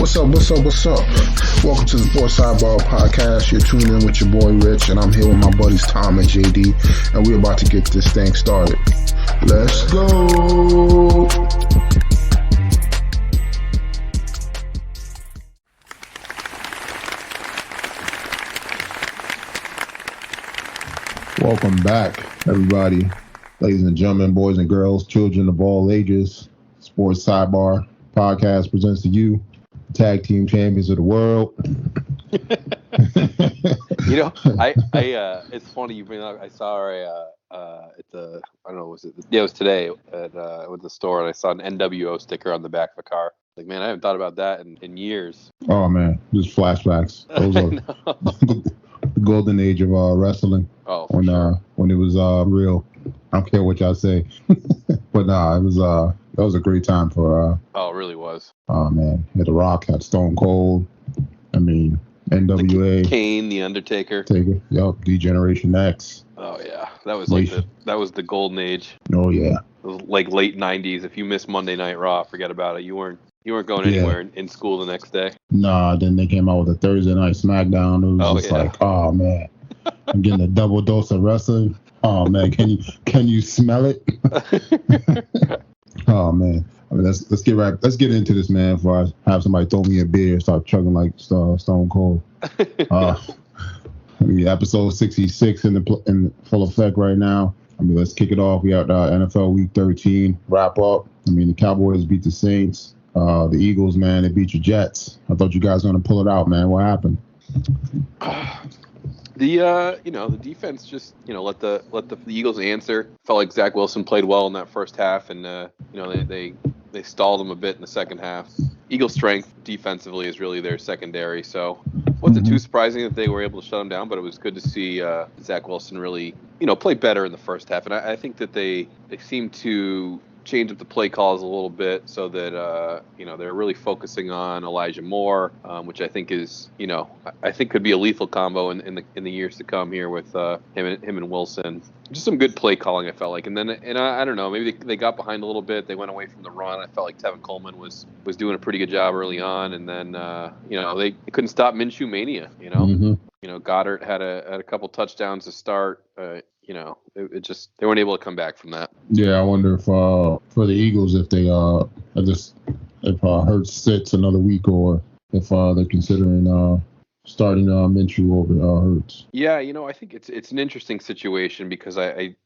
What's up? Welcome to the Sports Sidebar Podcast. You're tuned in with your boy Rich, and I'm here with my buddies Tom and JD, and we're about to get this thing started. Let's go! Welcome back, everybody. Ladies and gentlemen, boys and girls, children of all ages. Sports Sidebar Podcast presents to you tag team champions of the world. It's funny you bring up. I saw her at the, I don't know, it was today at the store, and I saw an NWO sticker on the back of a car. Like, man, I haven't thought about that in years. Oh man, just flashbacks. Those are the golden age of wrestling. Oh, when it was real. I don't care what y'all say, but nah, it was that was a great time for. Oh, it really was. Oh man, had The Rock, had Stone Cold. I mean, NWA, Kane, The Undertaker. Yup, D-Generation X. Oh yeah, that was the golden age. Oh yeah. It was like late '90s. If you missed Monday Night Raw, forget about it. You weren't going anywhere in school the next day. Nah, then they came out with a Thursday Night SmackDown. It was like, oh man, I'm getting a double dose of wrestling. Oh man, can you smell it? Oh man, I mean, let's get into this, man. Before I have somebody throw me a beer and start chugging like Stone Cold. Episode 66 in full effect right now. I mean, let's kick it off. We got NFL Week 13 wrap up. I mean, the Cowboys beat the Saints. The Eagles, man, they beat your Jets. I thought you guys were gonna pull it out, man. What happened? The defense just let the Eagles answer. Felt like Zach Wilson played well in that first half, and they stalled him a bit in the second half. Eagles' strength defensively is really their secondary, so it wasn't too surprising that they were able to shut them down. But it was good to see Zach Wilson really play better in the first half, and I think that they seem to change up the play calls a little bit so that they're really focusing on Elijah Moore, which I think is I think could be a lethal combo in the years to come here with him and Wilson. Just some good play calling, I felt like, and I don't know, maybe they got behind a little bit. They went away from the run. I felt like Tevin Coleman was doing a pretty good job early on, and then they couldn't stop Minshew mania. Goddard had a couple touchdowns to start. It just they weren't able to come back from that. Yeah, I wonder if for the Eagles if if Hurts sits another week, or if they're considering starting Minshew over Hurts. Yeah, I think it's an interesting situation because I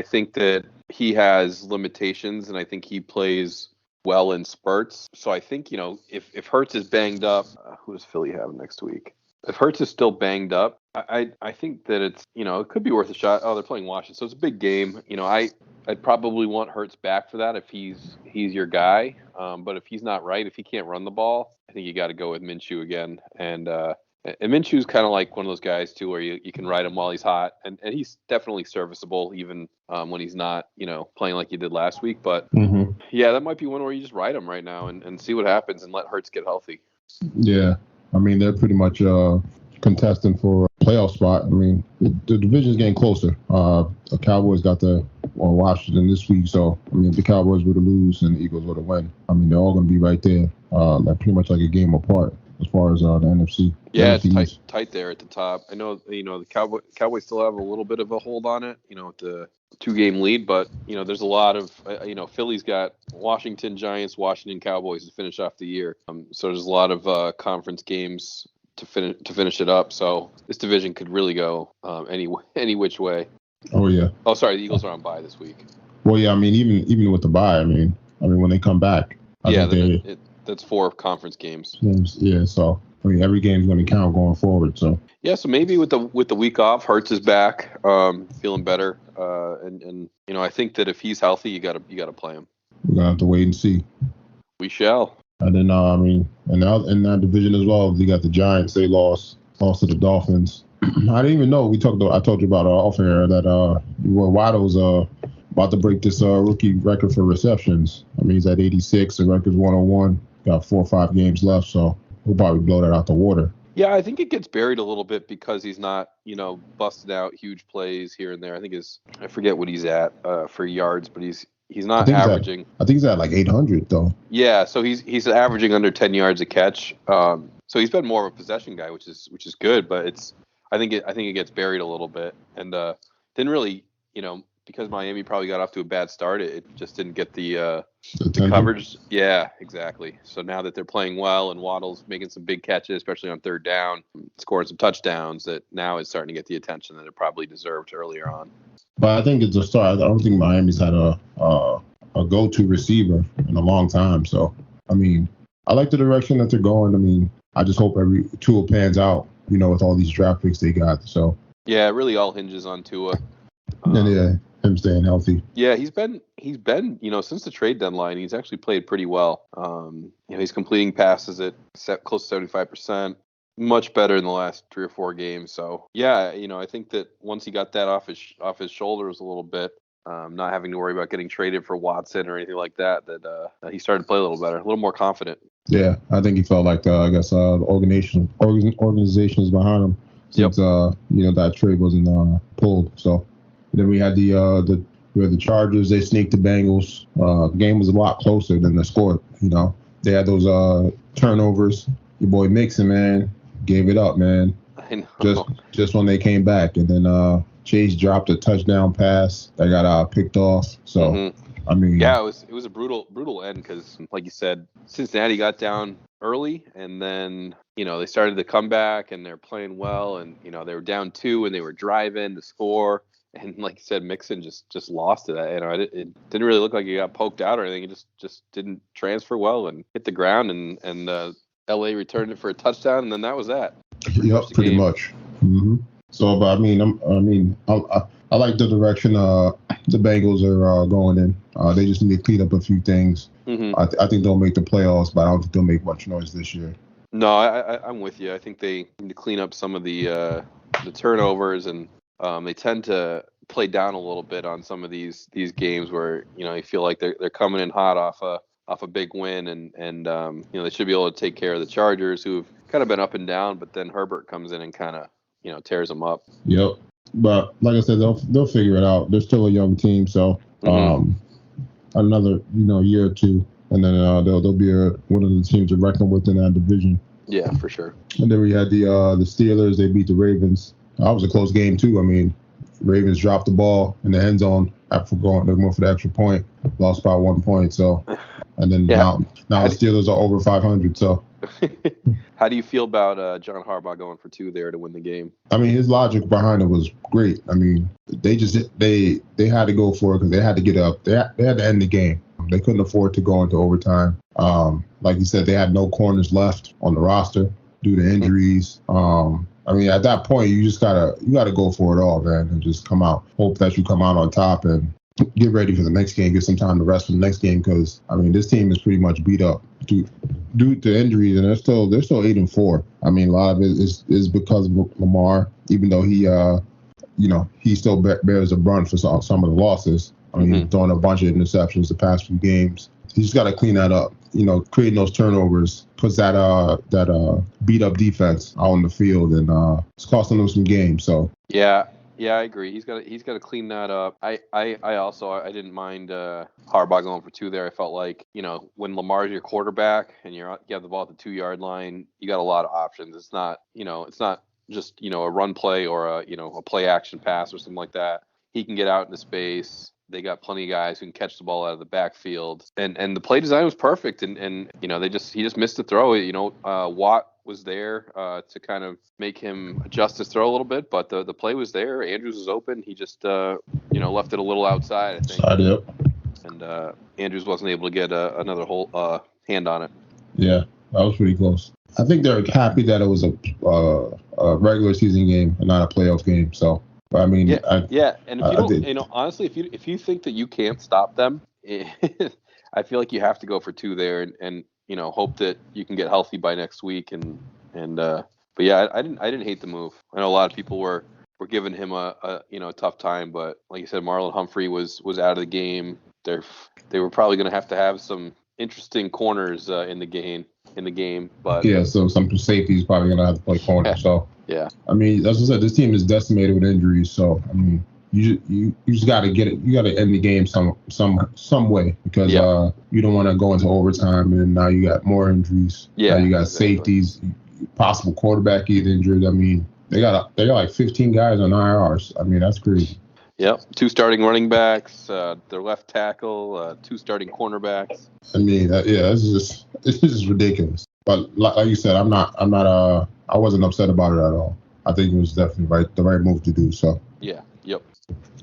think that he has limitations, and I think he plays well in spurts. So I think if Hurts is banged up, who does Philly have next week? If Hurts is still banged up, I think that it's it could be worth a shot. Oh, they're playing Washington, so it's a big game. I'd probably want Hurts back for that if he's your guy. But if he's not right, if he can't run the ball, I think you got to go with Minshew again. And Minshew's kind of like one of those guys too, where you can ride him while he's hot, and he's definitely serviceable even when he's not playing like he did last week. But yeah, that might be one where you just ride him right now and see what happens and let Hurts get healthy. Yeah. I mean, they're pretty much contesting for a playoff spot. I mean, the division's getting closer. The Cowboys got Washington this week, so I mean, if the Cowboys were to lose and the Eagles were to win, I mean, they're all going to be right there, pretty much like a game apart as far as the NFC. Yeah, it's tight there at the top. I know, the Cowboys still have a little bit of a hold on it, with the 2-game lead, but there's a lot of Philly's got Washington Giants, Washington Cowboys to finish off the year. So there's a lot of conference games to finish it up. So this division could really go any which way. Oh yeah. Oh, sorry, the Eagles are on bye this week. Well, yeah, I mean even with the bye, I mean when they come back, that's 4 conference games. Yeah, so I mean every game's going to count going forward. So yeah, so maybe with the week off, Hurts is back, feeling better, and I think that if he's healthy, you got to play him. We're gonna have to wait and see. We shall. And then in that division as well, you got the Giants. They lost to the Dolphins. I didn't even know. I told you about off air that Waddle's about to break this rookie record for receptions. I mean, he's at 86. The record's 101. Got 4 or 5 games left, so he'll probably blow that out the water. Yeah, I think it gets buried a little bit because he's not, busting out huge plays here and there. I think I forget what he's at for yards, but he's he's I not think averaging. I think he's at like 800 though. Yeah, so he's averaging under 10 yards a catch. So he's been more of a possession guy, which is good, but I think it gets buried a little bit, and didn't really, because Miami probably got off to a bad start, it just didn't get the coverage. Yeah, exactly. So now that they're playing well and Waddle's making some big catches, especially on third down, scoring some touchdowns, that now is starting to get the attention that it probably deserved earlier on. But I think it's a start. I don't think Miami's had a go-to receiver in a long time. So, I mean, I like the direction that they're going. I mean, I just hope every Tua pans out, with all these draft picks they got. So yeah, it really all hinges on Tua. And him staying healthy. Yeah, he's been, since the trade deadline, he's actually played pretty well. He's completing passes at close to 75%, much better in the last 3 or 4 games. So yeah, I think that once he got that off his shoulders a little bit, not having to worry about getting traded for Watson or anything like that, he started to play a little better, a little more confident. Yeah, I think he felt like the organization is behind him since that trade wasn't pulled. So then we had the Chargers. They sneaked the Bengals. The game was a lot closer than the score. They had those turnovers. Your boy Mixon, man, gave it up, man. I know. Just when they came back, and then Chase dropped a touchdown pass that got picked off. So I mean, yeah, it was a brutal end because, like you said, Cincinnati got down early, and then they started to come back, and they're playing well, and they were down 2, and they were driving to score. And like you said, Mixon just lost it. It didn't really look like he got poked out or anything. It just didn't transfer well and hit the ground. And LA returned it for a touchdown, and then that was that. Yep, pretty much. Mm-hmm. So, but I like the direction the Bengals are going in. They just need to clean up a few things. Mm-hmm. I think they'll make the playoffs, but I don't think they'll make much noise this year. No, I'm with you. I think they need to clean up some of the turnovers, and they tend to play down a little bit on some of these games where you feel like they're coming in hot off a big win, and they should be able to take care of the Chargers, who've kind of been up and down, but then Herbert comes in and kind of tears them up. Yep. But like I said, they'll figure it out. They're still a young team, so another year or two, and then they'll be one of the teams to reckon with in that division. Yeah, for sure. And then we had the Steelers. They beat the Ravens. That was a close game too. I mean, Ravens dropped the ball in the end zone after going for the extra point, lost by 1 point. So, and then now the Steelers are over 500. So, how do you feel about John Harbaugh going for 2 there to win the game? I mean, his logic behind it was great. I mean, they had to go for it because they had to get up. They had to end the game. They couldn't afford to go into overtime. Like you said, they had no corners left on the roster due to injuries. I mean, at that point, you just gotta go for it all, man, and just come out. Hope that you come out on top and get ready for the next game. Get some time to rest for the next game because I mean, this team is pretty much beat up due to injuries, and they're still 8-4. I mean, a lot of it is because of Lamar, even though he still bears the brunt for some of the losses. I mean, he's throwing a bunch of interceptions the past few games. He's just got to clean that up. Creating those turnovers puts that beat up defense out on the field, and it's costing them some games. So yeah, I agree. He's got to clean that up. I didn't mind Harbaugh going for 2 there. I felt like when Lamar's your quarterback and you have the ball at the 2-yard line, you got a lot of options. It's not just a run play or a play action pass or something like that. He can get out into space. They got plenty of guys who can catch the ball out of the backfield, and the play design was perfect. And he just missed the throw. Watt was there to kind of make him adjust his throw a little bit, but the play was there. Andrews was open. He just left it a little outside, I think. Side up. And Andrews wasn't able to get another whole hand on it. Yeah, that was pretty close. I think they're happy that it was a regular season game and not a playoff game. So. I mean, yeah, and if you don't, honestly, if you think that you can't stop them, I feel like you have to go for 2 there, and hope that you can get healthy by next week, but yeah, I didn't hate the move. I know a lot of people were giving him a tough time, but like you said, Marlon Humphrey was out of the game. They were probably going to have some interesting corners in the game, but yeah, so some safeties probably going to have to play corner. So. Yeah. I mean, as I said, this team is decimated with injuries. So, I mean, you just got to get it. You got to end the game some way because you don't want to go into overtime and now you got more injuries. Yeah, now you got safeties, possible quarterback get injured. I mean, they got like 15 guys on IRs. I mean, that's crazy. Yep, 2 starting running backs, their left tackle, 2 starting cornerbacks. I mean, it's just ridiculous. But like you said, I wasn't upset about it at all. I think it was definitely the right move to do. So yeah, yep.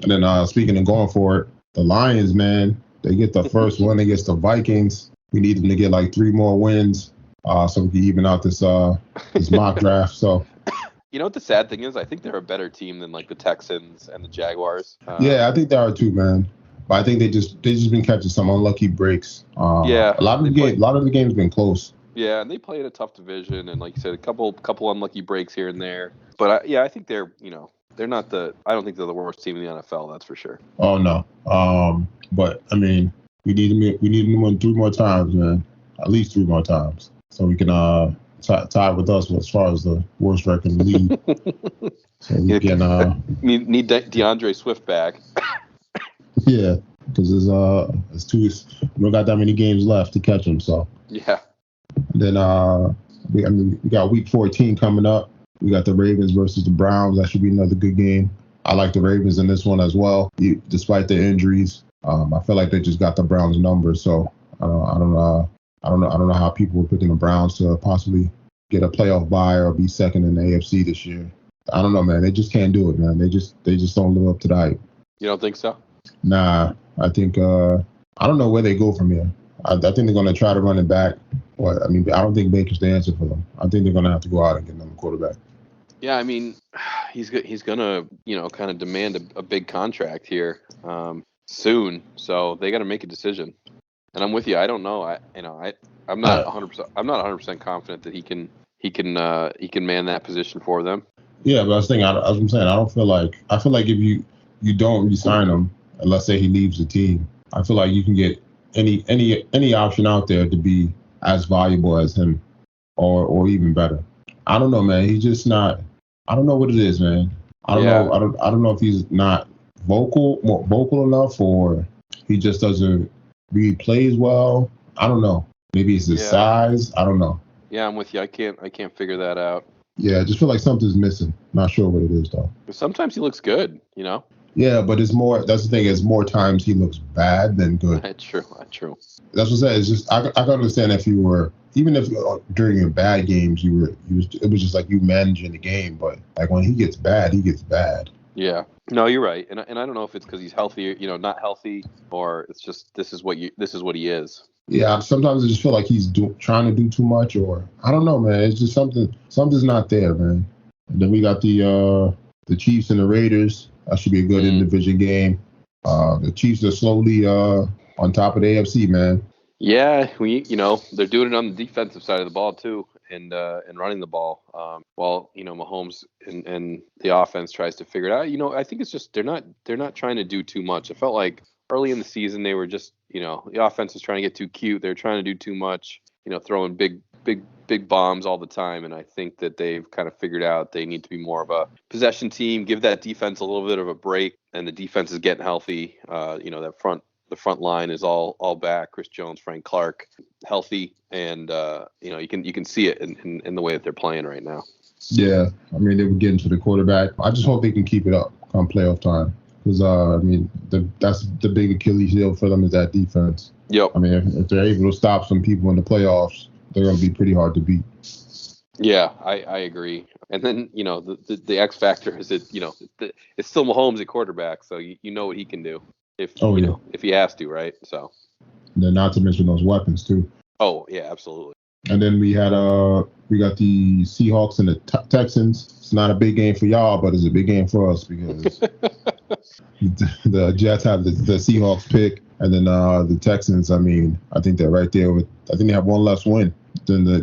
And then speaking of going for it, the Lions, man, they get the first win against the Vikings. We need them to get like 3 more wins, so we can even out this mock draft. So. You know what the sad thing is? I think they're a better team than like the Texans and the Jaguars. Yeah, I think they are too, man. But I think they just been catching some unlucky breaks. A lot of the games been close. Yeah, and they play in a tough division, and like you said, a couple unlucky breaks here and there. But I think they're not I don't think they're the worst team in the NFL. That's for sure. Oh no. But I mean, we need them to win 3 more times, man. At least 3 more times, so we can tie with us as far as the worst record in the league. So we can need DeAndre Swift back. Yeah, because we don't got that many games left to catch him. So yeah. And then we got week 14 coming up. We got the Ravens versus the Browns. That should be another good game. I like the Ravens in this one as well, despite their injuries. I feel like they just got the Browns number. So I don't know how people were picking the Browns to possibly get a playoff bye or be second in the AFC this year. I don't know, man. They just can't do it, man. They just don't live up to the hype. You don't think so? Nah, I think I don't know where they go from here. I think they're going to try to run it back. But I mean, I don't think Baker's the answer for them. I think they're going to have to go out and get another quarterback. Yeah, I mean, he's going to kind of demand a big contract here soon. So they got to make a decision. And I'm with you. I don't know. I'm not 100%. I'm not 100% confident that he can man that position for them. Yeah, but I was saying, I feel like if you don't re-sign him, and let's say he leaves the team, I feel like you can get any option out there to be as valuable as him, or even better. I don't know, man. He's just not. I don't know what it is, man. I don't know. I don't know if he's not vocal enough, or he just doesn't really plays well. I don't know. Maybe it's his size. I don't know. Yeah, I'm with you. I can't figure that out. Yeah, I just feel like something's missing. Not sure what it is though. Sometimes he looks good, Yeah, but it's more. That's the thing. It's more times he looks bad than good. That's true. That's what I'm saying. It's just I can understand if you were, even if during your bad games it was just like you managing the game. But like when he gets bad, he gets bad. Yeah. No, you're right. And I don't know if it's because he's healthy, not healthy, or it's just this is what he is. Yeah. Sometimes I just feel like he's trying to do too much, or I don't know, man. It's just something's not there, man. And then we got the Chiefs and the Raiders. That should be a good in-division game. The Chiefs are slowly on top of the AFC, man. Yeah, they're doing it on the defensive side of the ball too, and running the ball. While Mahomes and the offense tries to figure it out. I think it's just they're not trying to do too much. I felt like early in the season they were just the offense was trying to get too cute. They're trying to do too much. Throwing big bombs all the time, and I think that they've kind of figured out they need to be more of a possession team, give that defense a little bit of a break, and the defense is getting healthy. The front line is all back. Chris Jones, Frank Clark, healthy, and you can see it in the way that they're playing right now. Yeah, I mean they were getting to the quarterback. I just hope they can keep it up come playoff time, because that's the big Achilles heel for them is that defense. Yep. I mean if they're able to stop some people in the playoffs, they're going to be pretty hard to beat. Yeah, I agree. And then, the X factor is that, it's still Mahomes at quarterback, so you know what he can do if he has to, right? So. And then not to mention those weapons too. Oh, yeah, absolutely. And then we got the Seahawks and the Texans. It's not a big game for y'all, but it's a big game for us because the Jets have the Seahawks pick. And then the Texans, I mean, I think they're right there I think they have one less win than the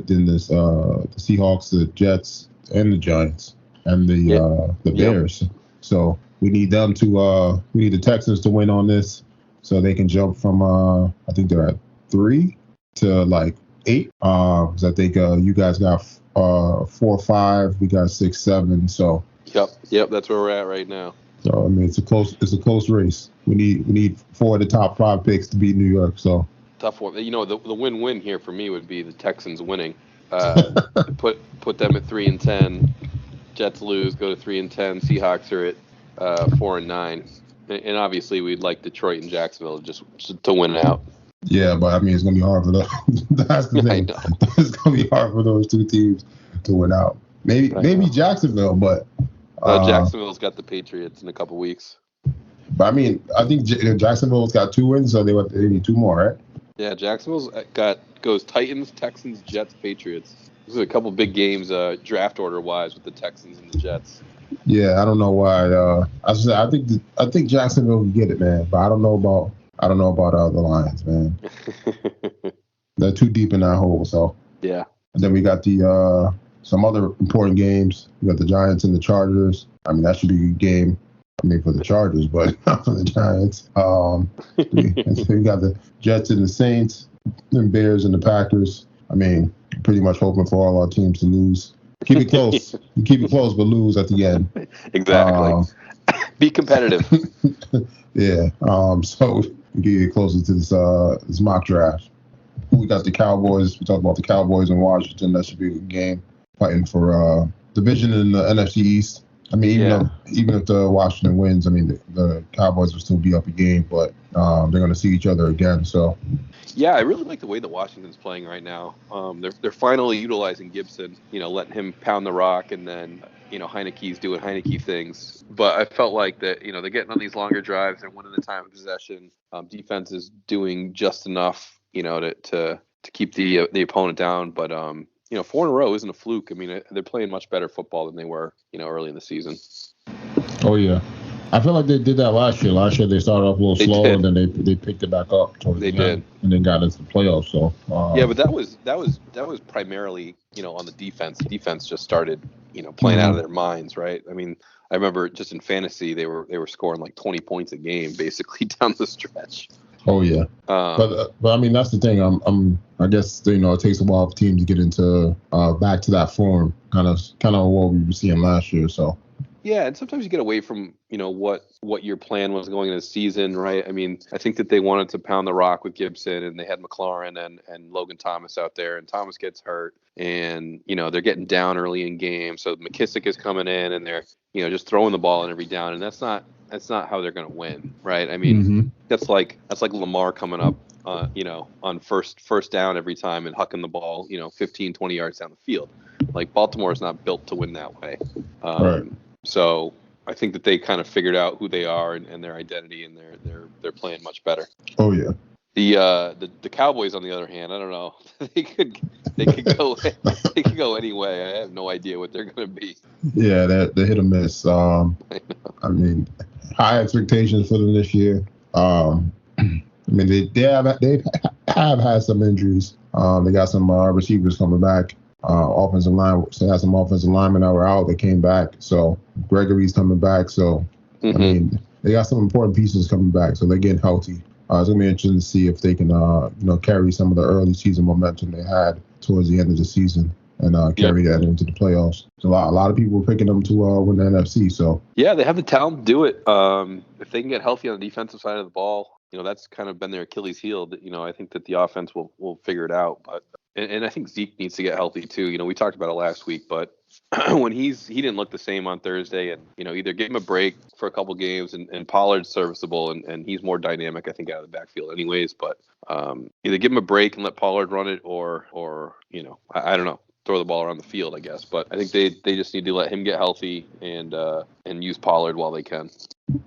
Seahawks, the Jets, and the Giants, and the Bears. Yep. So we need the Texans to win on this, so they can jump from I think they're at 3 to like 8. Because I think you guys got 4 or 5, we got 6, 7. So. Yep, that's where we're at right now. So I mean, it's a close race. We need 4 of the top 5 picks to beat New York. So Tough one. The win-win here for me would be the Texans winning. Uh, put them at 3-10. Jets lose, go to 3-10. Seahawks are at 4-9. And obviously, we'd like Detroit and Jacksonville just to win out. yeah, but I mean, it's gonna be hard for those. That's the I thing. know. It's gonna be hard for those 2 teams to win out. Maybe Jacksonville, but Jacksonville's got the Patriots in a couple weeks. I mean, I think Jacksonville's got 2 wins, so they need 2 more, right? Yeah, Jacksonville's goes Titans, Texans, Jets, Patriots. This is a couple big games, draft order wise, with the Texans and the Jets. Yeah, I don't know why. I think Jacksonville can get it, man. But I don't know about the Lions, man. They're too deep in that hole. So yeah. And then we got the some other important games. We got the Giants and the Chargers. I mean, that should be a good game. I mean, for the Chargers, but not for the Giants. We got the Jets and the Saints, and Bears and the Packers. I mean, pretty much hoping for all our teams to lose. Keep it close. You keep it close, but lose at the end. Exactly. Be competitive. Yeah. So we get closer to this mock draft. We got the Cowboys. We talked about the Cowboys in Washington. That should be a good game. Fighting for division in the NFC East. I mean, even if the Washington wins, I mean, the Cowboys will still be up a game, but they're going to see each other again. So, yeah, I really like the way that Washington's playing right now. They're finally utilizing Gibson, letting him pound the rock, and then Heineke's doing Heineke things. But I felt like that they're getting on these longer drives, they're winning the time of possession. Defense is doing just enough, to keep the opponent down. But 4 in a row isn't a fluke. I mean, they're playing much better football than they were, early in the season. Oh yeah, I feel like they did that last year. Last year they started off a little slow, and then they picked it back up towards the end, and then got into the playoffs. So yeah, but that was primarily on the defense. The defense just started playing out of their minds, right? I mean, I remember just in fantasy they were scoring like 20 points a game basically down the stretch. Oh yeah, but I mean that's the thing. I guess it takes a while for teams to get into back to that form, kind of what we were seeing last year. So yeah, and sometimes you get away from what your plan was going into the season, right? I mean, I think that they wanted to pound the rock with Gibson, and they had McLaurin and Logan Thomas out there, and Thomas gets hurt, and they're getting down early in games, so McKissick is coming in, and they're just throwing the ball in every down, and that's not how they're going to win, right? I mean, that's like Lamar coming up, on first down every time and hucking the ball, 15, 20 yards down the field. Like Baltimore is not built to win that way. Right. So I think that they kind of figured out who they are and their identity, and they're playing much better. Oh yeah. The Cowboys, on the other hand, I don't know. They could go any way. I have no idea what they're going to be. Yeah, they're hit or miss. I mean, high expectations for them this year. I mean, they have had some injuries. They got some receivers coming back. Offensive line, so they had some offensive linemen that were out that came back. So Gregory's coming back. So I mean, they got some important pieces coming back. So they're getting healthy. It's gonna be interesting to see if they can, carry some of the early season momentum they had towards the end of the season and carry that into the playoffs. So a lot of people were picking them to win the NFC. So yeah, they have the talent to do it. If they can get healthy on the defensive side of the ball, that's kind of been their Achilles heel. That I think that the offense will figure it out. But and I think Zeke needs to get healthy too. We talked about it last week, but when he didn't look the same on Thursday, and either give him a break for a couple games, and Pollard's serviceable, and he's more dynamic, I think, out of the backfield anyways. But either give him a break and let Pollard run it, or I don't know, throw the ball around the field, I guess. But I think they just need to let him get healthy and use Pollard while they can.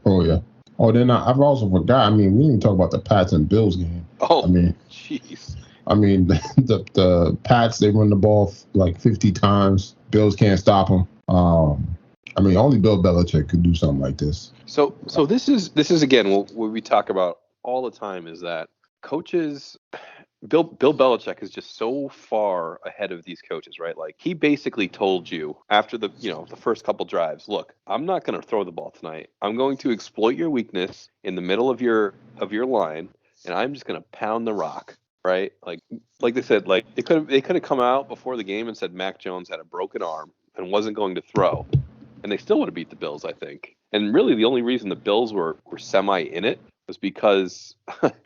Oh yeah. Oh, then I've also forgot. I mean, we didn't talk about the Pats and Bills game. Oh, I mean, jeez. I mean, the Pats, they run the ball like 50 times. Bills can't stop them. I mean, only Bill Belichick could do something like this. So this is again what we talk about all the time, is that coaches. Bill Belichick is just so far ahead of these coaches, right? Like, he basically told you after the first couple drives, look, I'm not going to throw the ball tonight. I'm going to exploit your weakness in the middle of your line, and I'm just going to pound the rock, right? Like they said, like they could have come out before the game and said Mac Jones had a broken arm and wasn't going to throw, and they still would have beat the Bills, I think. And really, the only reason the Bills were semi in it was because,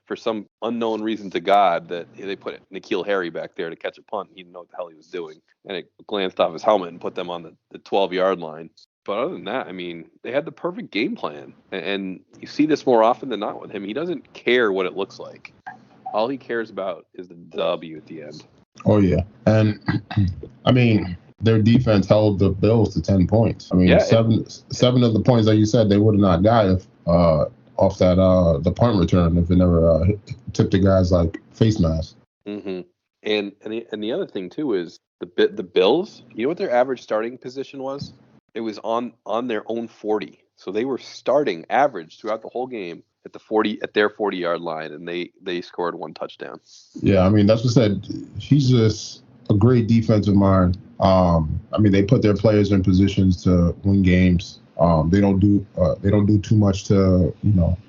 for some unknown reason to God, that they put N'Keal Harry back there to catch a punt. He didn't know what the hell he was doing, and it glanced off his helmet and put them on the 12-yard line. But other than that, I mean, they had the perfect game plan. And you see this more often than not with him. He doesn't care what it looks like. All he cares about is the W at the end. Oh, yeah. And, I mean, their defense held the Bills to 10 points. I mean, seven of the points that you said they would have not got if off that the punt return if it never tipped the guys like face masks. Mm-hmm. And the other thing, too, is the Bills, you know what their average starting position was? It was on their own 40. So they were starting average throughout the whole game at their 40-yard line, and they scored one touchdown. Yeah, I mean, that's what I said. He's just a great defensive mind. I mean, they put their players in positions to win games. They don't do too much to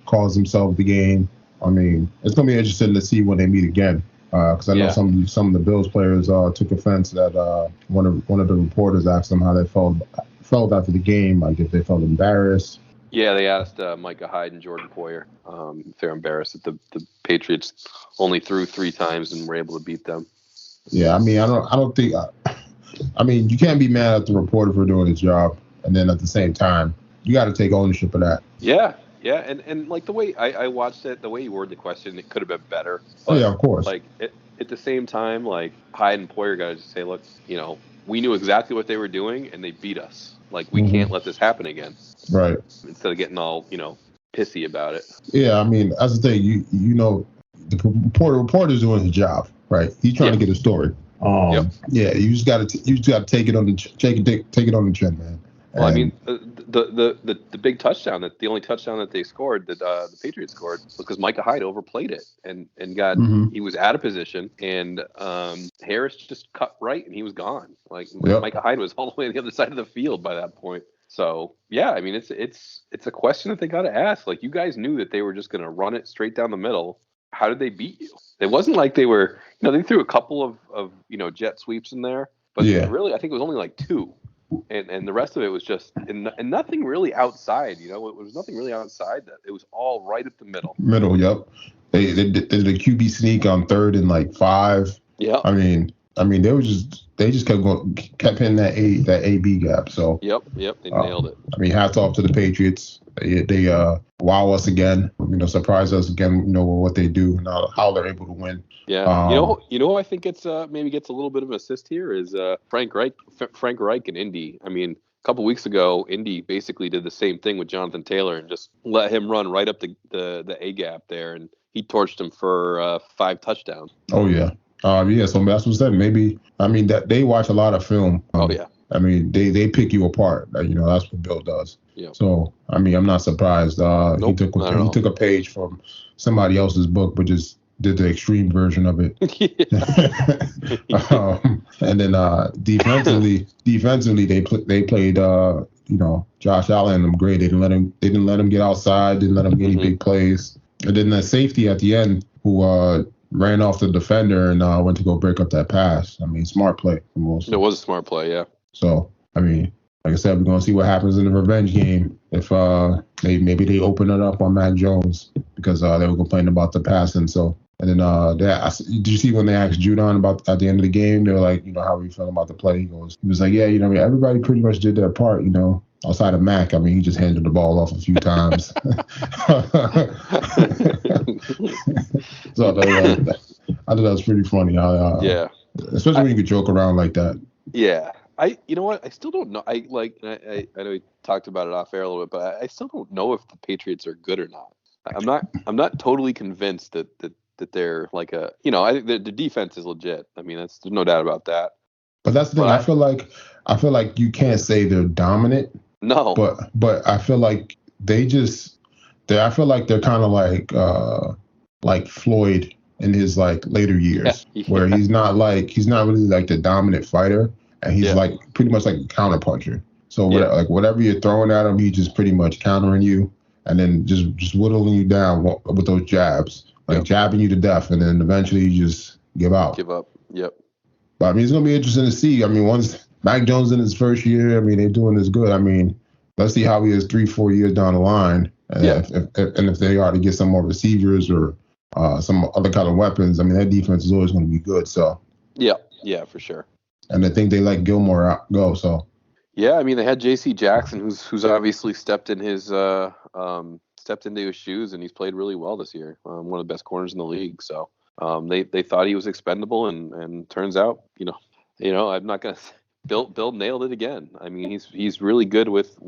cause themselves the game. I mean, it's gonna be interesting to see when they meet again. Because I know some of the Bills players took offense that one of the reporters asked them how they felt after the game, like if they felt embarrassed. Yeah, they asked Micah Hyde and Jordan Poyer if they're embarrassed that the Patriots only threw 3 times and were able to beat them. Yeah, I mean, I don't think. I mean, you can't be mad at the reporter for doing his job, and then at the same time, you got to take ownership of that. Yeah, and like the way I watched it, the way you worded the question, it could have been better. But, yeah, of course. Like at the same time, like Hyde and Poyer got to just say, look, we knew exactly what they were doing, and they beat us. Like, we can't let this happen again. Right. Instead of getting all, pissy about it. Yeah, I mean, that's the thing. The reporter's doing his job, right? He's trying to get a story. Yeah, you just got to take it on the chin, man. Well, I mean, the big touchdown the only touchdown that they scored that the Patriots scored was because Micah Hyde overplayed it and got he was out of position and Harris just cut right and he was gone. Like Micah Hyde was all the way on the other side of the field by that point. So yeah, I mean it's a question that they got to ask. Like, you guys knew that they were just going to run it straight down the middle. How did they beat you? It wasn't like they were they threw a couple of jet sweeps in there, but really I think it was only like 2. And the rest of it was just and nothing really outside. It was nothing really outside that. It was all right at the middle. Yep. They did the QB sneak on 3rd and like 5. Yeah. I mean they just kept hitting that AB gap. So yep, they nailed it. I mean, hats off to the Patriots. They wow us again. Surprise us again. With what they do and how they're able to win. Yeah. Who I think maybe gets a little bit of an assist here is Frank Reich in Indy. I mean, a couple weeks ago, Indy basically did the same thing with Jonathan Taylor and just let him run right up the A gap there, and he torched him for 5 touchdowns. Oh yeah. So that's what I said. Maybe that they watch a lot of film. Oh yeah. I mean, they pick you apart. That's what Bill does. Yeah. So I mean, I'm not surprised. Nope, he took a page from somebody else's book, but just did the extreme version of it. And then defensively they played Josh Allen and them great. They didn't let him get outside. Didn't let him get any big plays. And then the safety at the end who ran off the defender and went to go break up that pass. I mean, smart play from Wilson. It was a smart play, yeah. So, I mean, like I said, we're going to see what happens in the revenge game if maybe they open it up on Mac Jones because they were complaining about the passing. So, and then did you see when they asked Judon about at the end of the game? They were like, how are you feeling about the play? He was like, yeah, everybody pretty much did their part, outside of Mac. I mean, he just handed the ball off a few times. So I thought that was pretty funny. Yeah. Especially when you could joke around like that. Yeah. You know what? I still don't know. I know we talked about it off air a little bit, but I still don't know if the Patriots are good or not. I'm not totally convinced that they're like I think the defense is legit. I mean, there's no doubt about that. But that's the thing. I feel like you can't say they're dominant. No. But I feel like they're kind of like Floyd in his like later years, where he's not really like the dominant fighter, and he's like pretty much like a counterpuncher. So whatever you're throwing at him, he's just pretty much countering you, and then just whittling you down with those jabs, jabbing you to death, and then eventually you just give out. Give up. Yep. But I mean, it's gonna be interesting to see. I mean, once Mac Jones in his first year, I mean, they're doing this good. I mean, let's see how he is 3-4 years down the line. And Yeah. if they are to get some more receivers or some other kind of weapons, I mean, that defense is always going to be good. So Yeah, for sure. and I think they let Gilmore go. So Yeah, I mean they had J.C. Jackson, who's obviously stepped into his shoes, and he's played really well this year. One of the best corners in the league. So they thought he was expendable, and turns out, I'm not gonna. Bill nailed it again. I mean, he's really good with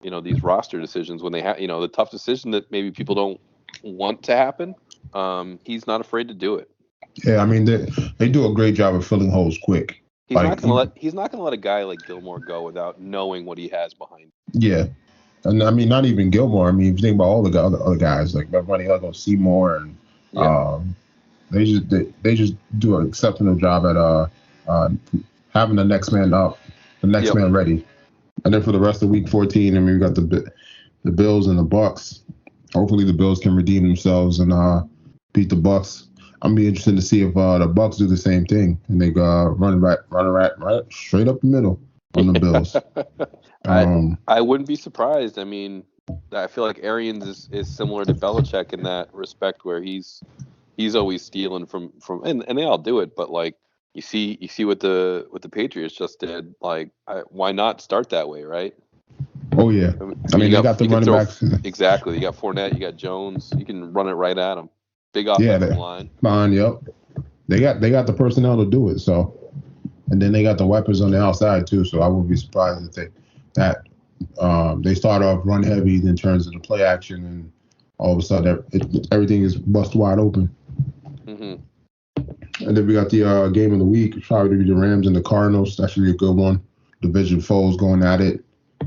these roster decisions when they have the tough decision that maybe people don't want to happen. He's not afraid to do it. yeah, I mean they do a great job of filling holes quick. He's not gonna let a guy like Gilmore go without knowing what he has behind him. Yeah. And I mean, not even Gilmore. I mean, if you think about all the other guys, like everybody like on Seymour, and they just do an exceptional job at having the next man up, the next man ready. And then for the rest of week 14, I mean, we got the Bills and the Bucks. Hopefully, the Bills can redeem themselves and beat the Bucks. I'm be interested to see if the Bucks do the same thing and they run right straight up the middle on the Bills. I wouldn't be surprised. I mean, I feel like Arians is similar to Belichick in that respect, where he's always stealing from and they all do it, but like you see what the Patriots just did. Like, why not start that way, right? Oh yeah, I mean, they got the running backs. Exactly, you got Fournette, you got Jones. You can run it right at them. Big offensive line. Fine, yep. They got the personnel to do it. So, and then they got the weapons on the outside too. So I wouldn't be surprised if they start off run heavy in terms of the play action, and all of a sudden everything is bust wide open. Mm-hmm. And then we got the game of the week. Probably be the Rams and the Cardinals. That should be a good one. Division foes going at it.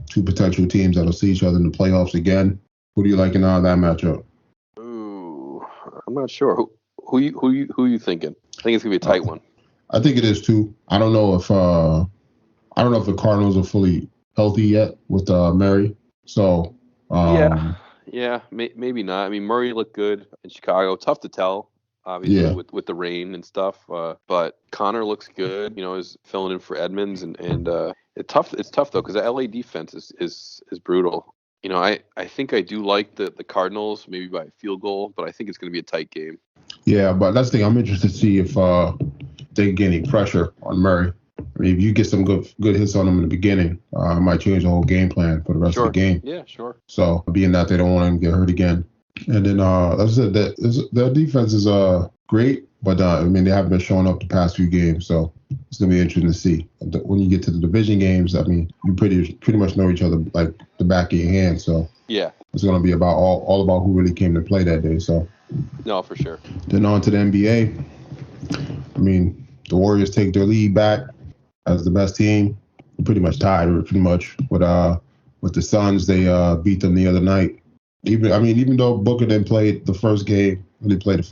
Two potential teams that'll see each other in the playoffs again. Who do you like in that matchup? Ooh, I'm not sure. Who you thinking? I think it's gonna be a tight one. I think it is too. I don't know if the Cardinals are fully healthy yet with Murray. So maybe not. I mean, Murray looked good in Chicago. Tough to tell, obviously, with the rain and stuff. But Connor looks good. Is filling in for Edmonds, and it's tough. It's tough though, because the LA defense is brutal. I think I do like the Cardinals, maybe by a field goal, but I think it's going to be a tight game. Yeah, but that's the thing. I'm interested to see if they get any pressure on Murray. I mean, if you get some good hits on him in the beginning, it might change the whole game plan for the rest of the game. Yeah, sure. So, being that they don't want him to get hurt again. And then, like I said, their defense is great, but I mean, they haven't been showing up the past few games. So, it's going to be interesting to see. When you get to the division games, I mean, you pretty much know each other like the back of your hand. So, yeah, it's going to be about all about who really came to play that day. So, no, for sure. Then on to the NBA. I mean, the Warriors take their lead back as the best team. Pretty much tied, pretty much with the Suns. They beat them the other night. Even though Booker didn't play the first game, didn't play the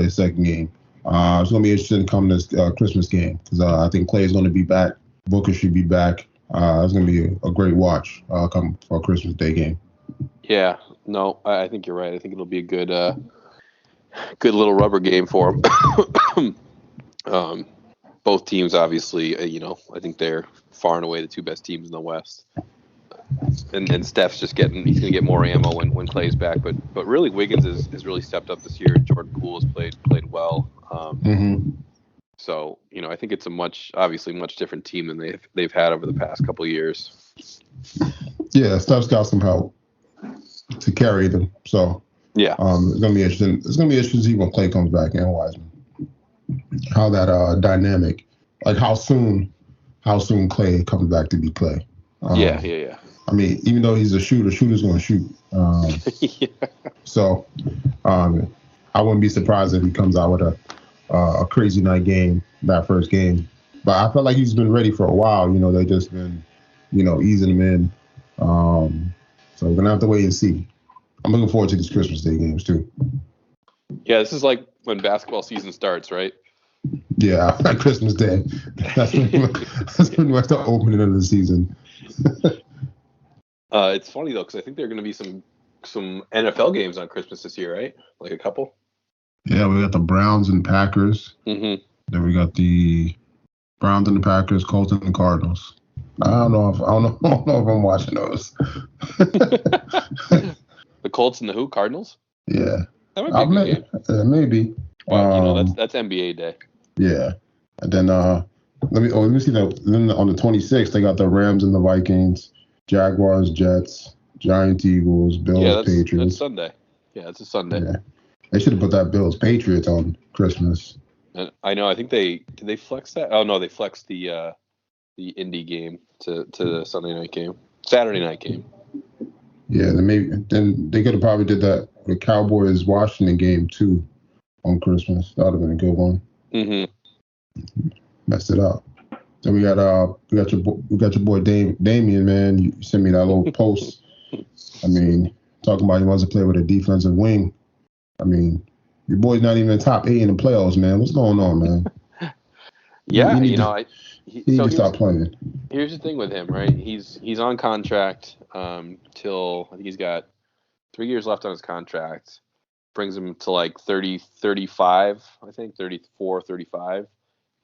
second game. It's gonna be interesting come this Christmas game because I think Klay's gonna be back. Booker should be back. It's gonna be a great watch come for a Christmas Day game. Yeah, no, I think you're right. I think it'll be a good little rubber game for them. Both teams, obviously, I think they're far and away the two best teams in the West. And Steph's just he's going to get more ammo when Klay's back. But really, Wiggins has really stepped up this year. Jordan Poole has played well. So, I think it's a much different team than they've had over the past couple of years. Yeah, Steph's got some help to carry them. So, yeah, it's going to be interesting. It's going to be interesting to see when Klay comes back and Wiseman. How that dynamic, like how soon Klay comes back to be Klay. Yeah. I mean, even though he's a shooter's going to shoot. Yeah. So, I wouldn't be surprised if he comes out with a crazy night game, that first game. But I felt like he's been ready for a while. They just been, easing him in. So we're going to have to wait and see. I'm looking forward to these Christmas Day games too. Yeah, this is like when basketball season starts, right? Yeah, like Christmas Day. That's pretty much the opening of the season. It's funny though, because I think there are going to be some NFL games on Christmas this year, right? Like a couple. Yeah, we got the Browns and Packers. Mm-hmm. Then we got the Browns and the Packers, Colts and the Cardinals. I don't know if I'm watching those. The Colts and the Cardinals? Yeah, That might be a good game. maybe. But that's NBA day. Yeah, and then let me see that. Then on the 26th, they got the Rams and the Vikings, Jaguars, Jets, Giants, Eagles, Bills, Patriots. That's Sunday. Yeah, it's a Sunday. Yeah, they should have put that Bills Patriots on Christmas. And I know. I think did they flex that? Oh no, they flexed the Indy game to the Saturday night game. Yeah, then they could have probably did that the Cowboys Washington game too on Christmas. That would have been a good one. Mm-hmm. Messed it up. Then we got your boy Damien, man. You sent me that little post. I mean, talking about he wants to play with a defensive wing. I mean, your boy's not even in the top 8 in the playoffs, man. What's going on, man? Yeah, he needs to stop playing. Here's the thing with him, right? He's on contract till I think he's got 3 years left on his contract. Brings him to like 30, 35, I think 34, 35.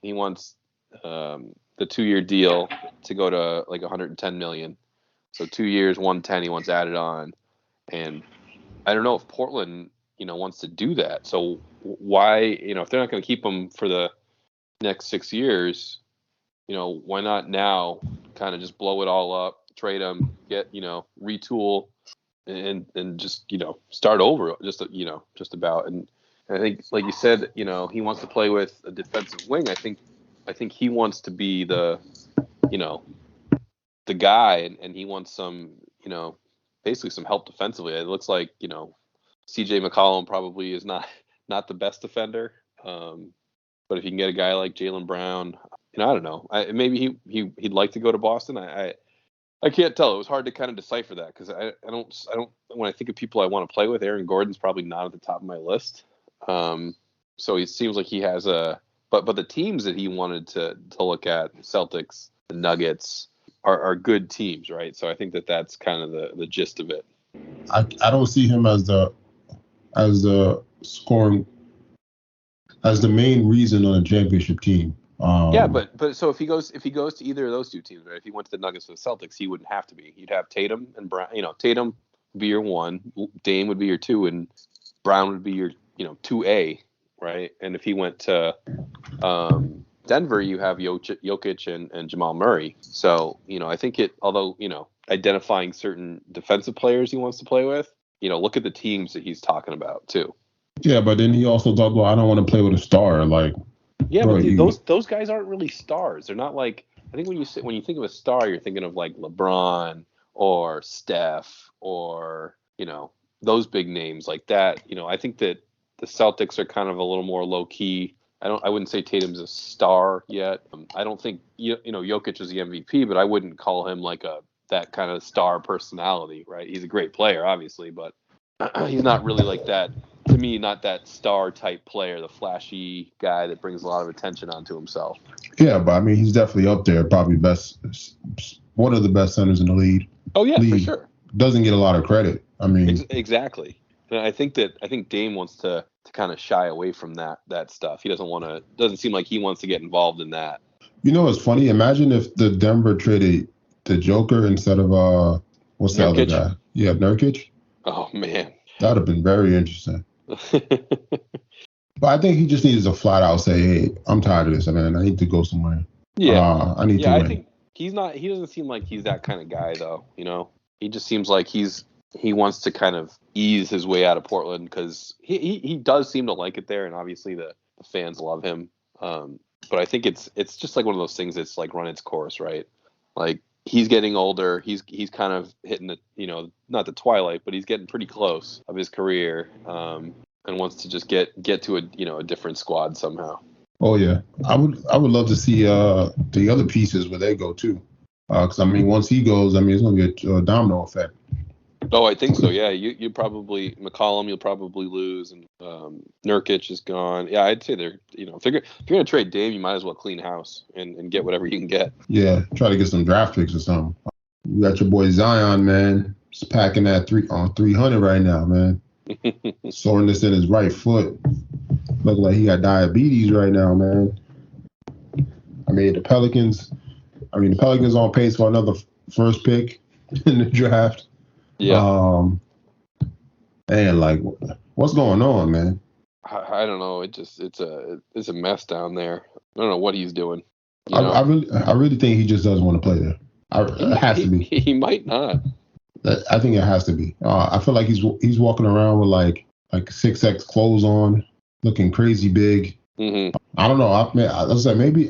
He wants the 2-year deal to go to like 110 million. So 2 years, 110. He wants added on, and I don't know if Portland, wants to do that. So why, if they're not going to keep him for the next 6 years, why not now kind of just blow it all up, trade him, get, retool and just, start over just about. And I think, like you said, he wants to play with a defensive wing. I think he wants to be the guy, and he wants some, basically some help defensively. It looks like, CJ McCollum probably is not the best defender. But if you can get a guy like Jaylen Brown, I don't know. Maybe he'd like to go to Boston. I can't tell. It was hard to kind of decipher that because I don't. When I think of people I want to play with, Aaron Gordon's probably not at the top of my list. So it seems like he has but the teams that he wanted to look at, Celtics, the Nuggets, are good teams, right? So I think that's kind of the gist of it. I don't see him as the scoring. As the main reason on a championship team. But so if he goes to either of those two teams, right? If he went to the Nuggets or the Celtics, he wouldn't have to be. You'd have Tatum and Brown. Tatum would be your 1, Dame would be your 2, and Brown would be your 2A, right? And if he went to Denver, you have Jokic and Jamal Murray. So I think although identifying certain defensive players he wants to play with, look at the teams that he's talking about too. Yeah, but then he also talked about I don't want to play with a star. Like, yeah, bro, but those guys aren't really stars. They're not like, I think when you think of a star, you're thinking of like LeBron or Steph or those big names like that. I think that the Celtics are kind of a little more low key. I wouldn't say Tatum's a star yet. I don't think Jokic is the MVP, but I wouldn't call him like that kind of star personality, right? He's a great player, obviously, but he's not really like that. To me, not that star type player, the flashy guy that brings a lot of attention onto himself. Yeah, but I mean, he's definitely up there, probably one of the best centers in the league. Oh yeah, for sure. Doesn't get a lot of credit. I mean, exactly. And I think Dame wants to kind of shy away from that stuff. He doesn't seem like he wants to get involved in that. It's funny. Imagine if the Denver traded the Joker instead of what's the other guy? Yeah, Nurkic. Oh man, that would have been very interesting. But I think he just needs to flat out say, "Hey, I'm tired of this, man. I need to go somewhere." Yeah, I need to win. I think he's not. He doesn't seem like he's that kind of guy, though. He just seems like he wants to kind of ease his way out of Portland because he does seem to like it there, and obviously the fans love him. But I think it's just like one of those things that's like run its course, right? Like he's getting older. He's kind of hitting the not the twilight, but he's getting pretty close of his career, and wants to just get to a different squad somehow. Oh yeah, I would love to see the other pieces where they go too, because I mean once he goes, I mean it's gonna be a domino effect. Oh, I think so. Yeah, you probably McCollum. You'll probably lose, and Nurkic is gone. Yeah, I'd say they're if you're gonna trade Dame, you might as well clean house and get whatever you can get. Yeah, try to get some draft picks or something. You got your boy Zion, man. He's packing that 300 right now, man. Soreness in his right foot. Look like he got diabetes right now, man. I mean the Pelicans. I mean, the Pelicans on pace for another first pick in the draft. Yeah. And like, what's going on, man? I don't know. It's a mess down there. I don't know what he's doing. I really think he just doesn't want to play there. It has to be. He might not. I think it has to be. I feel like he's walking around with like 6X clothes on, looking crazy big. Mm-hmm. I don't know. I was like, maybe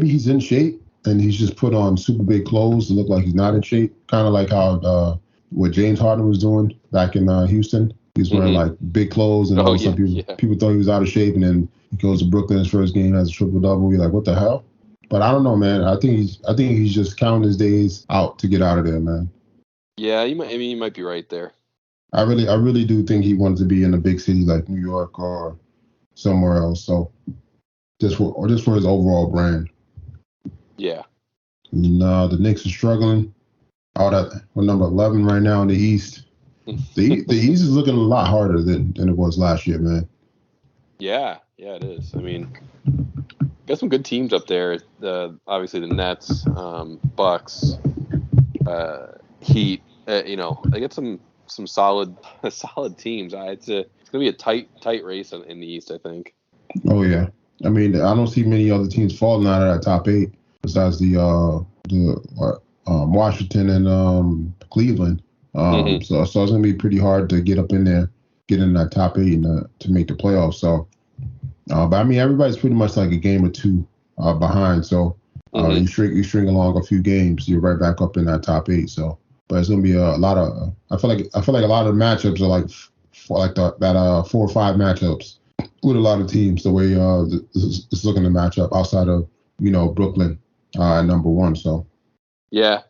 he's in shape and he's just put on super big clothes to look like he's not in shape. Kind of like how what James Harden was doing back in Houston. He's wearing like big clothes, and all of a sudden people thought he was out of shape, and then he goes to Brooklyn his first game, has a triple double. You're like, what the hell? But I don't know, man. I think he's just counting his days out to get out of there, man. Yeah, you might be right there. I really do think he wanted to be in a big city like New York or somewhere else. So just for his overall brand. Yeah. And the Knicks are struggling. We're number 11 right now in the East. The East is looking a lot harder than it was last year, man. Yeah, it is. I mean, got some good teams up there. Obviously the Nets, Bucks, Heat. They get some solid teams. It's gonna be a tight race in the East, I think. Oh yeah. I mean, I don't see many other teams falling out of that top 8 besides the Washington and Cleveland. So it's gonna be pretty hard to get up in there, get in that top 8 and to make the playoffs. So, but I mean, everybody's pretty much like a game or two behind. So you string along a few games, you're right back up in that top 8. So, but it's gonna be a lot of. I feel like a lot of matchups are like 4 or 5 matchups with a lot of teams. The way it's looking to match up outside of Brooklyn at number 1. So. Yeah.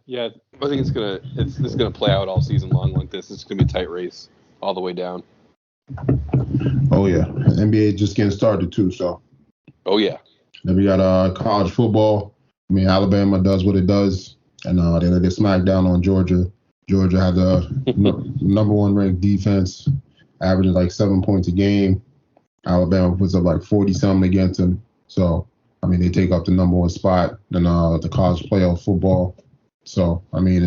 I think it's gonna play out all season long like this. It's gonna be a tight race all the way down. Oh yeah, NBA just getting started too. So. Oh yeah. Then we got college football. I mean, Alabama does what it does, and they get smacked down on Georgia. Georgia had the number 1 ranked defense, averaging like 7 points a game. Alabama puts up like 40 something against them. So I mean, they take up the number 1 spot in the college playoff football. So I mean,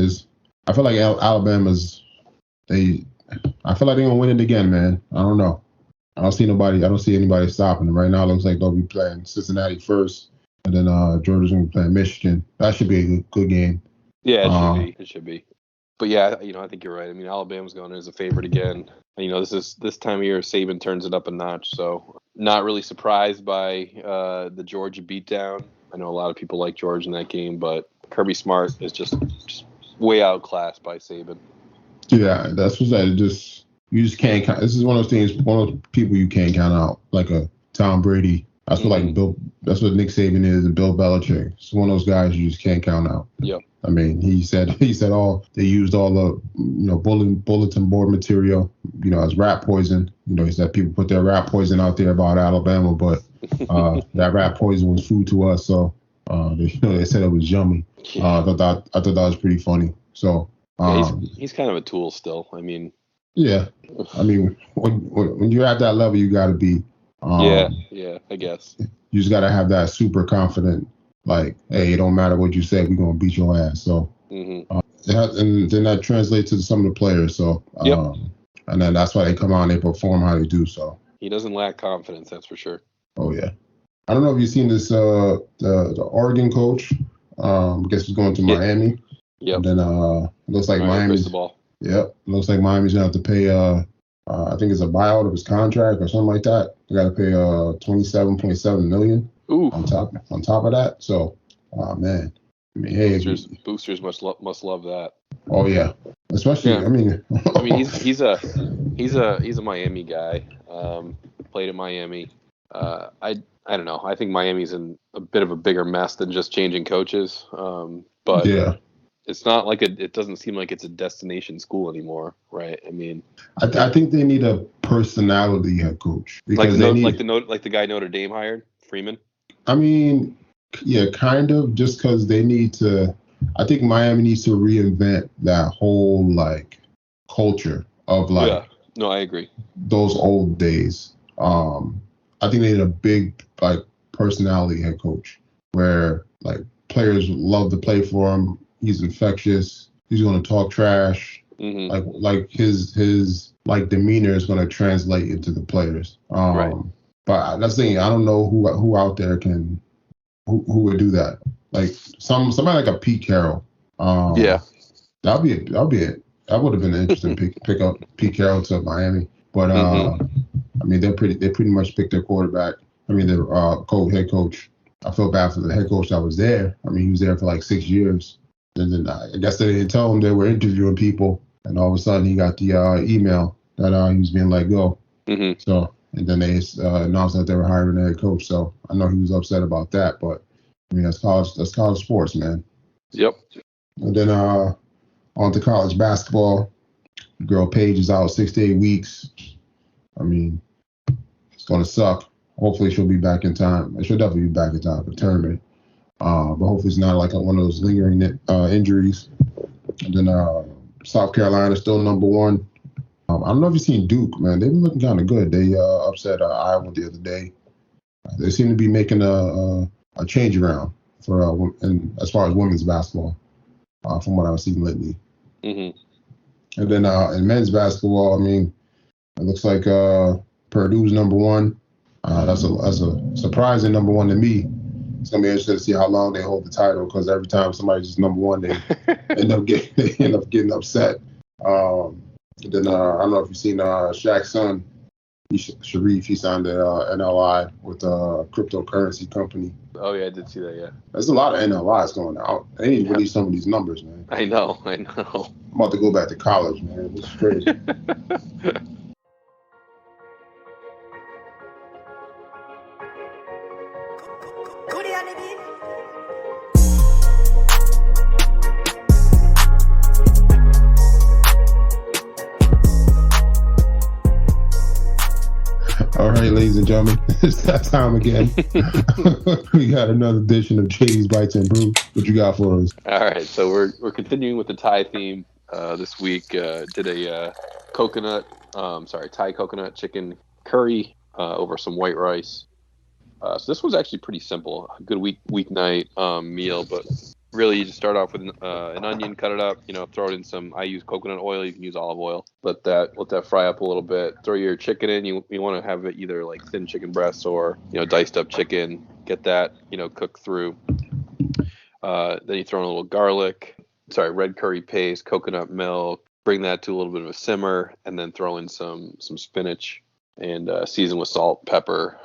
I feel like Alabama's I feel like they're gonna win it again, man. I don't know. I don't see anybody stopping them right now. It looks like they'll be playing Cincinnati first, and then Georgia's gonna be playing Michigan. That should be a good game. Yeah, it should be. But yeah, I think you're right. I mean, Alabama's going as a favorite again. This time of year, Saban turns it up a notch. So not really surprised by the Georgia beatdown. I know a lot of people like Georgia in that game, but Kirby Smart is just way outclassed by Saban. Yeah, that's what's that. You just can't count. This is one of those things. One of those people you can't count out, like a Tom Brady. That's what That's what Nick Saban is, and Bill Belichick. It's one of those guys you just can't count out. Yep. I mean, he said they used all the bulletin board material, as rat poison. He said people put their rat poison out there about Alabama, but that rat poison was food to us. So they said it was yummy. I thought that was pretty funny. So he's kind of a tool still. I mean, yeah. I mean, when you're at that level, you got to be. Yeah, I guess. You just got to have that super confident, like, hey, it don't matter what you say, we're going to beat your ass. So, and then that translates to some of the players. So, and then that's why they come out and they perform how they do. So, he doesn't lack confidence, that's for sure. Oh, yeah. I don't know if you've seen this, the Oregon coach, I guess he's going to Miami. Yep. And then it looks like Miami's. Yep. Looks like Miami's going to have to pay, I think it's a buyout of his contract or something like that. They got to pay $27.7 million. Ooh. On top of that. So, man, I mean, hey, boosters must love that. Oh yeah, especially. Yeah. I mean, he's a Miami guy. Played at Miami. I don't know. I think Miami's in a bit of a bigger mess than just changing coaches. But yeah. It's not like it doesn't seem like it's a destination school anymore, right? I mean, I think they need a personality head coach because like the guy Notre Dame hired, Freeman. I mean, yeah, kind of, just because they need to. I think Miami needs to reinvent that whole like culture of like. Yeah. No, I agree. Those old days. I think they need a big like personality head coach where like players love to play for him. He's infectious. He's going to talk trash. Mm-hmm. Like his like demeanor is going to translate into the players. Right. But that's the thing. I don't know who out there who would do that. Like somebody like a Pete Carroll. Yeah. That would have been an interesting pick up Pete Carroll to Miami. But I mean, they pretty much picked their quarterback. I mean, their head coach. I feel bad for the head coach that was there. I mean, he was there for like 6 years. And then I guess they didn't tell him they were interviewing people. And all of a sudden, he got the email that he was being let go. Mm-hmm. So, and then they announced that they were hiring a head coach. So I know he was upset about that. But I mean, that's college sports, man. Yep. And then on to college basketball. Girl Paige is out 6 to 8 weeks. I mean, it's gonna suck. Hopefully she'll be back in time. She'll definitely be back in time for the tournament. But hopefully it's not like one of those lingering injuries. And then South Carolina still number one. I don't know if you've seen Duke, man. They've been looking kind of good. They upset Iowa the other day. They seem to be making a change around for and as far as women's basketball, from what I've seen lately. Mm-hmm. And then in men's basketball, I mean, it looks like Purdue's number one. That's a surprising number one to me. It's gonna be interesting to see how long they hold the title, because every time somebody's just number one, they end up getting upset. Then I don't know if you've seen Shaq's son, Sharif. He signed the NLI with a cryptocurrency company. Oh yeah, I did see that. Yeah, there's a lot of NLIs going out. They need to release some of these numbers, man. I know. I'm about to go back to college, man. It's crazy. All right, ladies and gentlemen, it's that time again. We got another edition of JD's Bites and Brew. What you got for us? All right, so we're continuing with the Thai theme this week. Did a Thai coconut chicken curry over some white rice. So this was actually pretty simple. A good weeknight meal, but really you just start off with an onion, cut it up, throw it in I use coconut oil, you can use olive oil. Let that fry up a little bit. Throw your chicken in. You want to have it either like thin chicken breasts or, diced up chicken. Get that, cooked through. Then you throw in a little red curry paste, coconut milk, bring that to a little bit of a simmer, and then throw in some spinach and season with salt, pepper,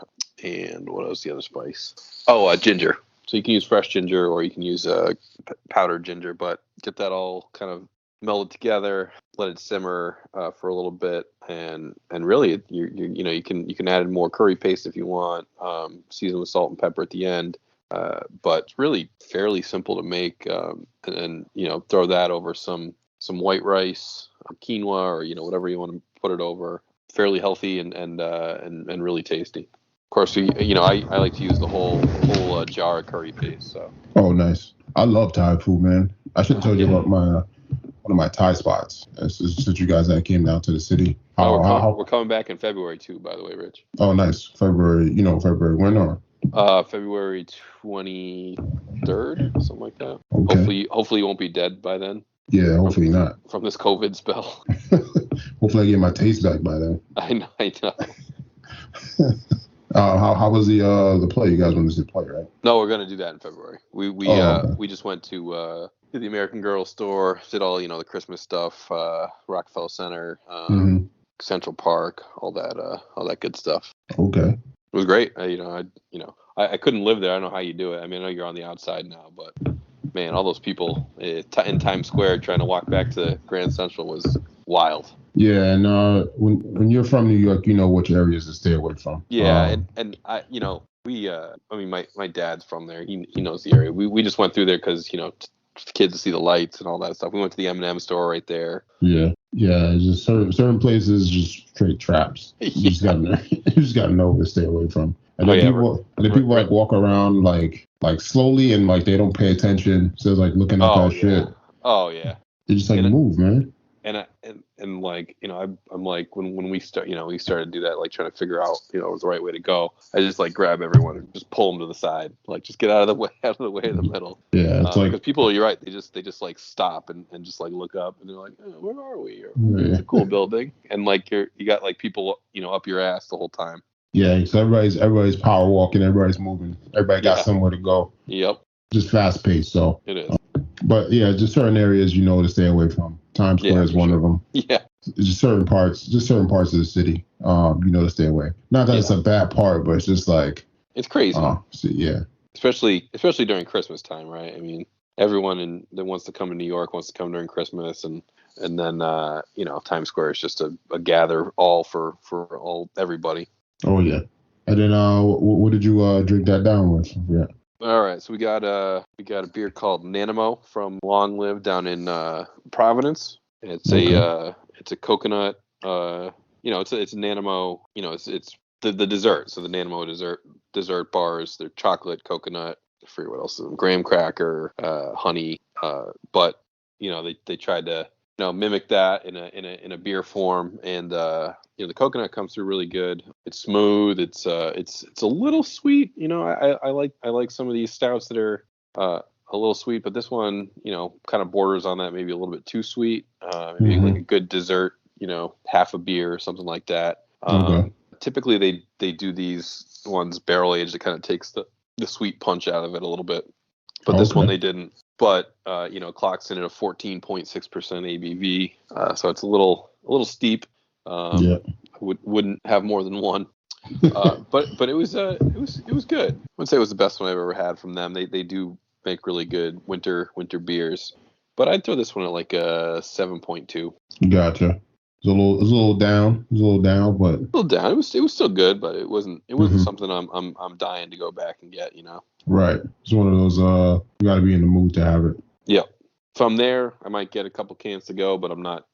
and what was the other spice? Oh, ginger. So you can use fresh ginger or you can use powdered ginger, but get that all kind of melded together, let it simmer for a little bit, and really you can add in more curry paste if you want, season with salt and pepper at the end, but it's really fairly simple to make, and throw that over some white rice, quinoa, or whatever you want to put it over. Fairly healthy and really tasty. Of course, I like to use the whole jar of curry paste. So. Oh, nice! I love Thai food, man. I should tell you about one of my Thai spots. Since you guys came down to the city. We're coming back in February too, by the way, Rich. Oh, nice! February. February when or? February 23rd, something like that. Okay. Hopefully you won't be dead by then. Yeah, hopefully not. From this COVID spell. Hopefully I get my taste back by then. I know. How was the play? You guys went to see the play, right? No, we're gonna do that in February. We just went to the American Girl store, did all the Christmas stuff, Rockefeller Center, Central Park, all that good stuff. Okay. It was great. I couldn't live there. I don't know how you do it. I mean, I know you're on the outside now, but man, all those people in Times Square trying to walk back to Grand Central was wild. Yeah, and when you're from New York, you know which areas to stay away from. Yeah, and I, my dad's from there. He knows the area. We just went through there because kids to see the lights and all that stuff. We went to the M&M store right there. Yeah, it's just certain places just straight traps. You just gotta know where to stay away from. And then people like walk around like slowly and like they don't pay attention. So it's like looking at that shit. Oh yeah. They just move, man. And And like, I'm like, when we started to do that, like trying to figure out, the right way to go. I just like grab everyone and just pull them to the side, like just get out of the way in the middle. Yeah, it's like because people, you're right, they just like stop and just like look up and they're like, oh, where are we? Yeah. It's a cool building, and like you got like people up your ass the whole time. Yeah, so everybody's power walking, everybody's moving, everybody got somewhere to go. Yep. Just fast paced. So it is. But yeah, just certain areas to stay away from. Times Square is one of them. Yeah. It's just certain parts of the city, to stay away. Not that it's a bad part, but it's just like it's crazy. Yeah. Especially during Christmas time, right? I mean, everyone that wants to come to New York wants to come during Christmas, and then Times Square is just a gather all for everybody. Oh yeah. And then what did you drink that down with? Yeah. All right, so we got a beer called NWO from Long Live down in Providence. It's a coconut. It's a NWO. It's the dessert. So the NWO dessert bars. They're chocolate, coconut. I forget what else. Graham cracker, honey. But they tried to mimic that in a beer form, and the coconut comes through really good. It's smooth. It's a little sweet. I like some of these stouts that are a little sweet, but this one kind of borders on that, maybe a little bit too sweet. Maybe like a good dessert. Half a beer or something like that. Typically they do these ones barrel aged. It kind of takes the sweet punch out of it a little bit, but this one they didn't. But clocks in at a 14.6% ABV, so it's a little steep. Wouldn't have more than one, but it was good. I wouldn't say it was the best one I've ever had from them. They do make really good winter beers, but I'd throw this one at like a 7.2. Gotcha. It was a little down. But a little down. It was still good, but it wasn't something I'm dying to go back and get. Right. It's one of those you got to be in the mood to have it. Yeah. If I'm there, I might get a couple cans to go, but I'm not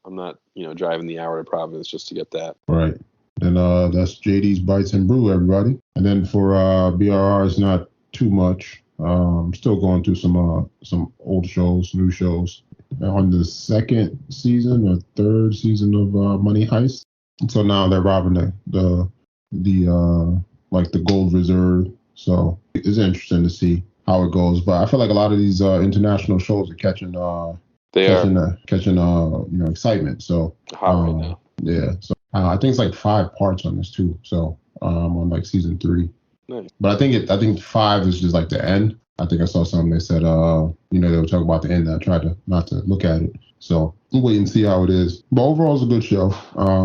driving the hour to Providence just to get that. Right. And that's JD's Bites and Brew, everybody. And then for BRR, it's not too much. Still going through some old shows, new shows. On the second season or third season of Money Heist. So now they're robbing the Gold Reserve. So it's interesting to see how it goes. But I feel like a lot of these international shows are catching excitement. So hot right now. Yeah. So I think it's like 5 parts on this too. So on like season 3. Nice. But I think 5 is just like the end. I think I saw something they said, they were talking about the end. I tried not to look at it. So we'll wait and see how it is. But overall, it's a good show.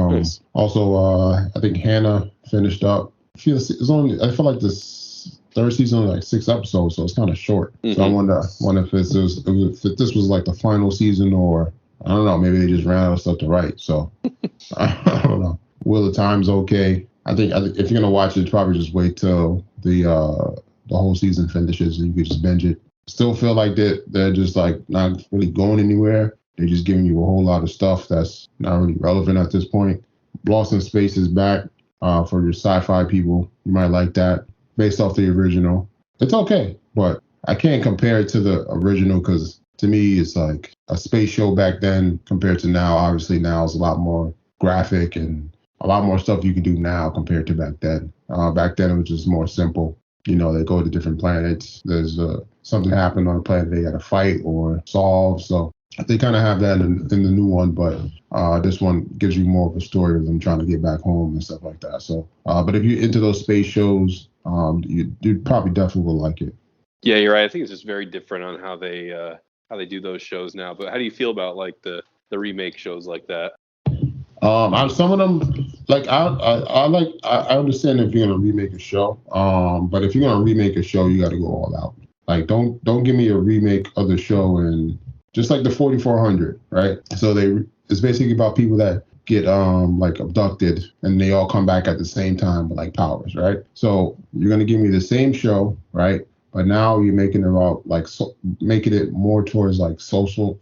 Nice. Also, I think Hannah finished up. I feel like this third season only like 6 episodes, so it's kind of short. Mm-hmm. So I wonder if if this was like the final season, or I don't know, maybe they just ran out of stuff to write. So I don't know. Wheel of Time's okay. I think if you're gonna watch it, probably just wait till the whole season finishes and you could just binge it. Still feel like they're just like not really going anywhere. They're just giving you a whole lot of stuff that's not really relevant at this point. Lost in Space is back for your sci-fi people. You might like that. Based off the original. It's okay, but I can't compare it to the original because to me it's like a space show back then compared to now. Obviously now it's a lot more graphic and a lot more stuff you can do now compared to back then. Back then it was just more simple. They go to different planets. There's something happened on a planet they got to fight or solve. So they kind of have that in the new one, but this one gives you more of a story of them trying to get back home and stuff like that. So, but if you're into those space shows, you probably definitely will like it. Yeah, you're right. I think it's just very different on how they do those shows now. But how do you feel about like the remake shows like that? Some of them, like I understand if you're gonna remake a show, but if you're gonna remake a show, you got to go all out. Like don't give me a remake of the show and just like the 4400, right? So it's basically about people that get like abducted and they all come back at the same time with like powers, right? So you're gonna give me the same show, right? But now you're making it about making it more towards like social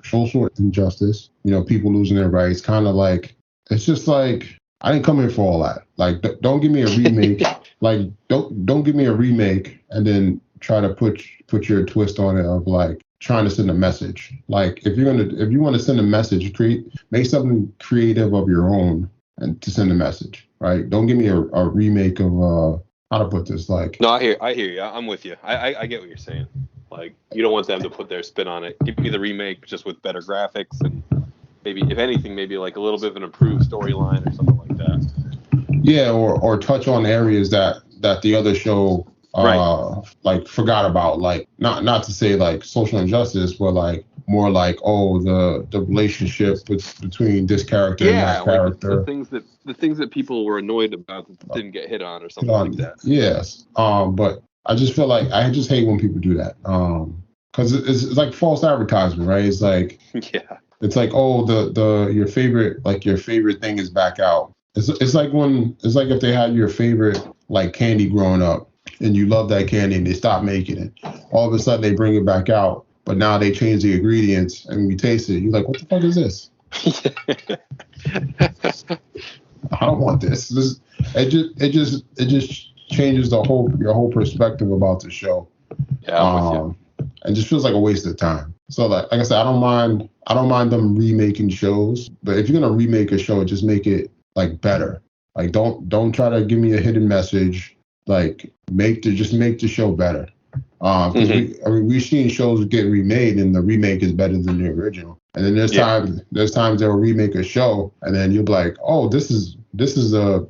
injustice. People losing their rights, kind of like. It's just like I didn't come here for all that. Like, don't give me a remake. Like, don't give me a remake and then try to put your twist on it of like trying to send a message. Like if you want to send a message, make something creative of your own and to send a message, right? Don't give me a remake of how to put this, like. No, I hear you. I'm with you. I get what you're saying. Like, you don't want them to put their spin on it. Give me the remake just with better graphics and maybe, if anything, maybe like a little bit of an improved storyline or something like that. Yeah, or touch on areas that the other show Right. like forgot about, like not to say like social injustice, but like more like, oh, the relationship between this character and that Like character. the things that people were annoyed about that didn't get hit on or something like that. Yes. But I just feel like I just hate when people do that. Because it's like false advertisement, right? It's like Yeah. it's like, oh, the your favorite thing is back out. It's like if they had your favorite like candy growing up and you love that candy and they stop making it. All of a sudden they bring it back out, but now they change the ingredients and we taste it. You're like, what the fuck is this? I don't want this. It just changes your whole perspective about the show. Yeah, I'm with you. And just feels like a waste of time. So like I said, I don't mind them remaking shows, but if you're gonna remake a show, just make it like better. Like don't try to give me a hidden message. Like just make the show better. Because we've seen shows get remade and the remake is better than the original. And then there's times they'll remake a show and then you'll be like, oh, this is a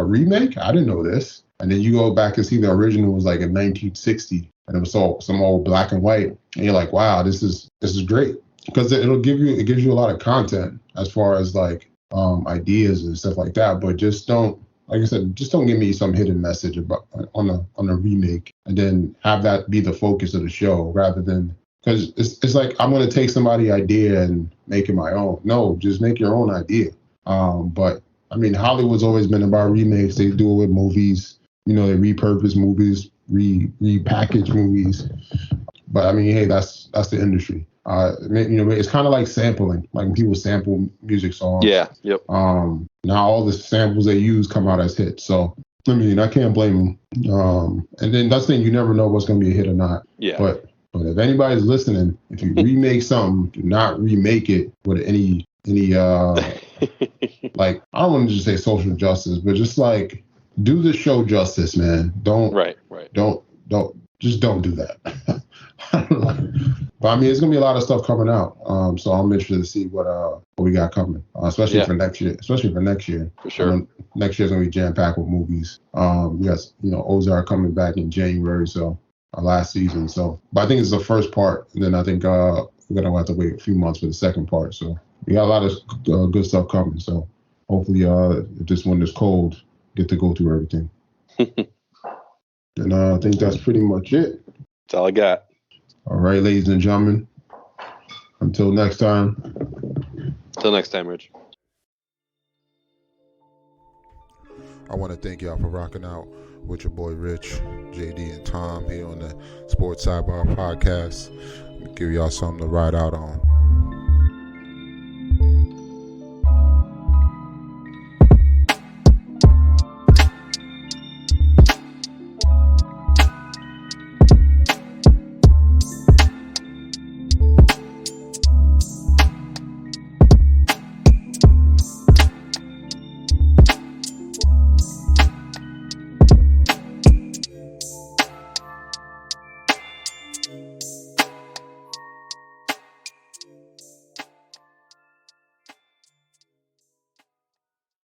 remake? I didn't know this. And then you go back and see the original was like in 1960 and it was some old black and white. And you're like, wow, this is great. Because it gives you a lot of content as far as like ideas and stuff like that. But just don't, like I said, just don't give me some hidden message about on a remake and then have that be the focus of the show rather than, because it's like I'm going to take somebody's idea and make it my own. No, just make your own idea. But I mean, Hollywood's always been about remakes. They do it with movies. They repurpose movies, repackage movies. But I mean, hey, that's the industry. It's kind of like sampling, like when people sample music songs. Yeah. Yep. Now all the samples they use come out as hits. So I mean, I can't blame them. And then that's the thing, you never know what's going to be a hit or not. Yeah. But if anybody's listening, if you remake something, do not remake it with any like, I don't want to just say social justice, but just like do the show justice, man. Don't do that. But I mean, it's gonna be a lot of stuff coming out. So I'm interested to see what we got coming, especially for next year. For sure. Next year's gonna be jam packed with movies. We got Ozark coming back in January, so last season. So, but I think it's the first part, and then I think we're gonna have to wait a few months for the second part. So we got a lot of good stuff coming. So hopefully, if this one is cold, get to go through everything. And I think that's pretty much it. That's all I got. All right, ladies and gentlemen. Until next time. Until next time, Rich. I want to thank y'all for rocking out with your boy Rich, JD, and Tom here on the Sports Sidebar Podcast. Give y'all something to ride out on.